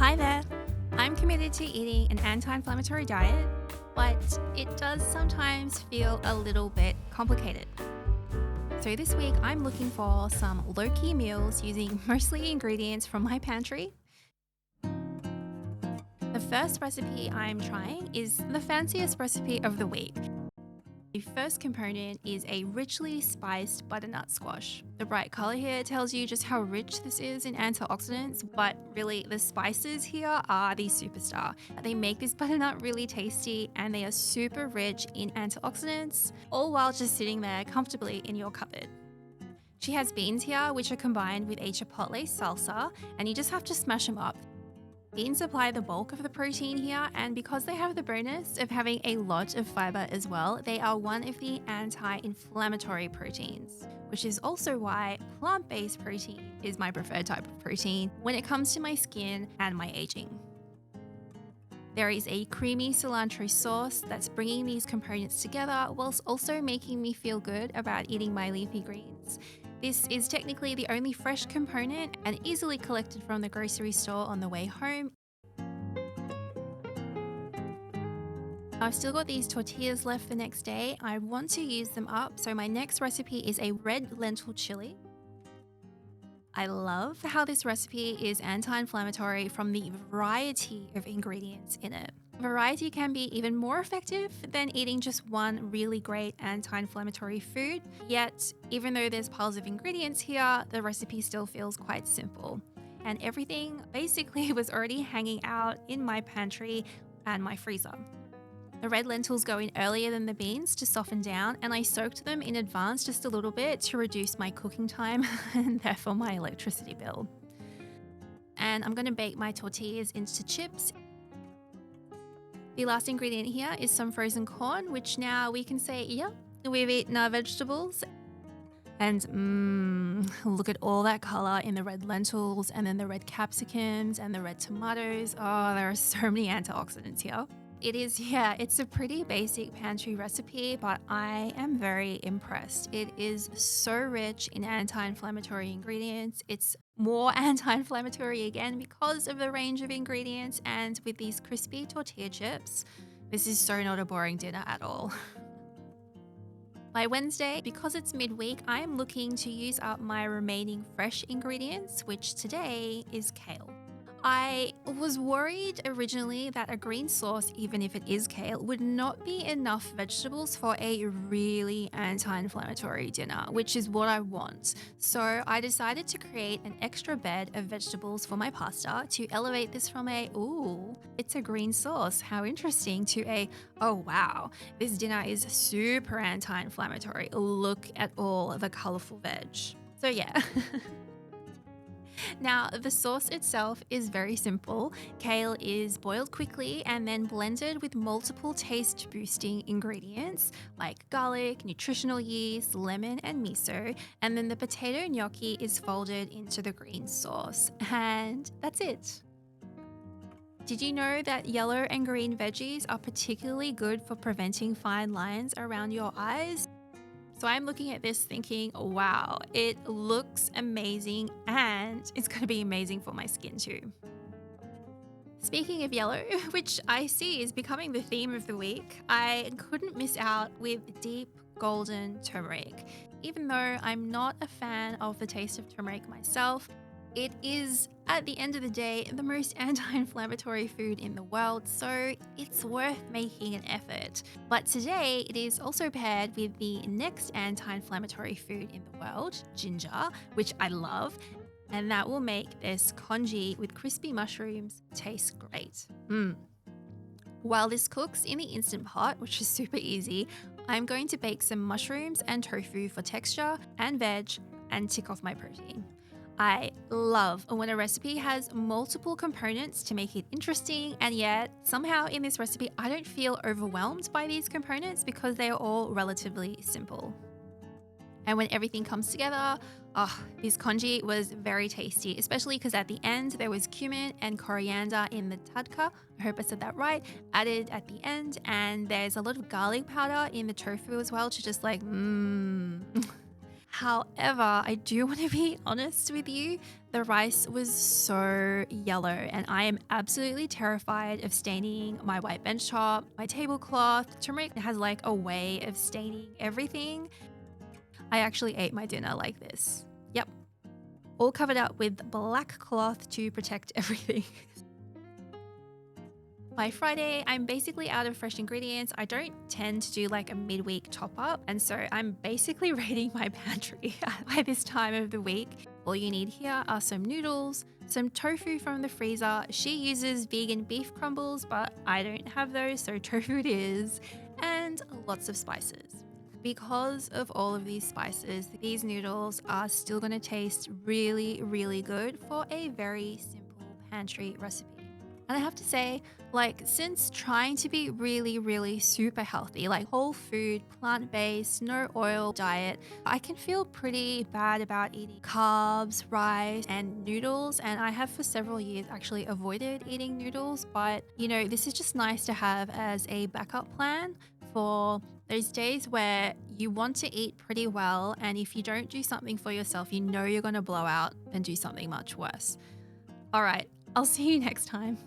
Hi there. I'm committed to eating an anti-inflammatory diet, but it does sometimes feel a little bit complicated. So this week I'm looking for some low-key meals using mostly ingredients from my pantry. The first recipe I'm trying is the fanciest recipe of the week. The first component is a richly spiced butternut squash. The bright color here tells you just how rich this is in antioxidants, but really the spices here are the superstar. They make this butternut really tasty and they are super rich in antioxidants, all while just sitting there comfortably in your cupboard. She has beans here, which are combined with a chipotle salsa, and you just have to smash them up. Beans supply the bulk of the protein here, and because they have the bonus of having a lot of fiber as well, they are one of the anti-inflammatory proteins, which is also why plant-based protein is my preferred type of protein when it comes to my skin and my aging. There is a creamy cilantro sauce that's bringing these components together whilst also making me feel good about eating my leafy greens. This is technically the only fresh component and easily collected from the grocery store on the way home. I've still got these tortillas left the next day. I want to use them up, so my next recipe is a red lentil chili. I love how this recipe is anti-inflammatory from the variety of ingredients in it. Variety can be even more effective than eating just one really great anti-inflammatory food. Yet, even though there's piles of ingredients here, the recipe still feels quite simple. And everything basically was already hanging out in my pantry and my freezer. The red lentils go in earlier than the beans to soften down, and I soaked them in advance just a little bit to reduce my cooking time and therefore my electricity bill. And I'm going to bake my tortillas into chips. The last ingredient here is some frozen corn, which now we can say, yep, we've eaten our vegetables. And look at all that color in the red lentils and then the red capsicums and the red tomatoes. Oh, there are so many antioxidants here. It's a pretty basic pantry recipe, but I am very impressed. It is so rich in anti-inflammatory ingredients. It's more anti-inflammatory again because of the range of ingredients, and with these crispy tortilla chips, this is so not a boring dinner at all. By Wednesday, because it's midweek, I am looking to use up my remaining fresh ingredients, which today is kale. I was worried originally that a green sauce, even if it is kale, would not be enough vegetables for a really anti-inflammatory dinner, which is what I want. So I decided to create an extra bed of vegetables for my pasta to elevate this from ooh, it's a green sauce, how interesting, to oh wow, this dinner is super anti-inflammatory. Look at all the colorful veg. So yeah. Now, the sauce itself is very simple. Kale is boiled quickly and then blended with multiple taste-boosting ingredients like garlic, nutritional yeast, lemon, and miso. And then the potato gnocchi is folded into the green sauce. And that's it. Did you know that yellow and green veggies are particularly good for preventing fine lines around your eyes? So I'm looking at this thinking, wow, it looks amazing and it's going to be amazing for my skin too. Speaking of yellow, which I see is becoming the theme of the week, I couldn't miss out with deep golden turmeric. Even though I'm not a fan of the taste of turmeric myself, it is, at the end of the day, the most anti-inflammatory food in the world, so it's worth making an effort. But today, it is also paired with the next anti-inflammatory food in the world, ginger, which I love, and that will make this congee with crispy mushrooms taste great. While this cooks in the Instant Pot, which is super easy, I'm going to bake some mushrooms and tofu for texture and veg and tick off my protein. I love when a recipe has multiple components to make it interesting, and yet somehow in this recipe I don't feel overwhelmed by these components because they are all relatively simple. And when everything comes together, this congee was very tasty, especially because at the end there was cumin and coriander in the tadka, I hope I said that right, added at the end, and there's a lot of garlic powder in the tofu as well to just However, I do want to be honest with you. The rice was so yellow, and I am absolutely terrified of staining my white bench top, my tablecloth. Turmeric has like a way of staining everything. I actually ate my dinner like this. Yep, all covered up with black cloth to protect everything. By Friday, I'm basically out of fresh ingredients. I don't tend to do like a midweek top up, and so I'm basically raiding my pantry by this time of the week. All you need here are some noodles, some tofu from the freezer. She uses vegan beef crumbles, but I don't have those, so tofu it is, and lots of spices. Because of all of these spices, these noodles are still going to taste really, really good for a very simple pantry recipe. And I have to say, like, since trying to be really, really super healthy, like whole food, plant based, no oil diet, I can feel pretty bad about eating carbs, rice, and noodles. And I have for several years actually avoided eating noodles. But, this is just nice to have as a backup plan for those days where you want to eat pretty well. And if you don't do something for yourself, you're going to blow out and do something much worse. All right, I'll see you next time.